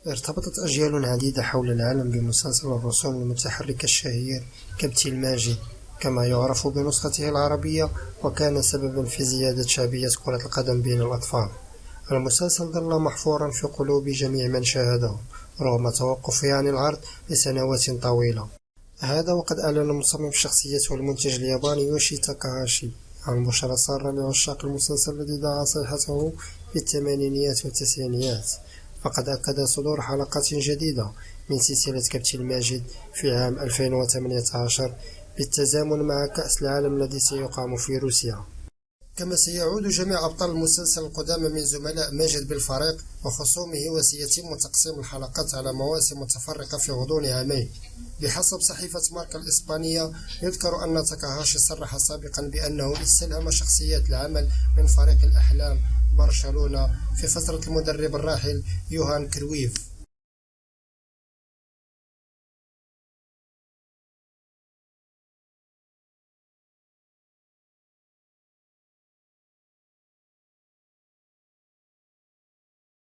ارتبطت أجيال عديدة حول العالم بمسلسل الرسوم المتحركة الشهير كابتن الماجد، كما يعرف بنسخته العربية، وكان سببا في زيادة شعبية كرة القدم بين الأطفال. المسلسل ظل محفورا في قلوب جميع من شاهده رغم توقفه عن العرض لسنوات طويلة. هذا وقد أعلن مصمم الشخصيات والمنتج الياباني يوشي تاكاهاشي عن بشرى سارة لعشاق المسلسل الذي دعا صيحته في الثمانينيات والتسعينيات. فقد أكد صدور حلقات جديدة من سلسلة كابتن الماجد في عام 2018 بالتزامن مع كأس العالم الذي سيقام في روسيا. كما سيعود جميع أبطال المسلسل القدامى من زملاء ماجد بالفريق وخصومه، وسيتم تقسيم الحلقات على مواسم متفرقة في غضون عامين. بحسب صحيفة ماركا الإسبانية، يذكر أن تاكاهاشي صرح سابقا بأنه استلهم شخصيات العمل من فريق الأحلام برشلونة في فترة المدرب الراحل يوهان كرويف.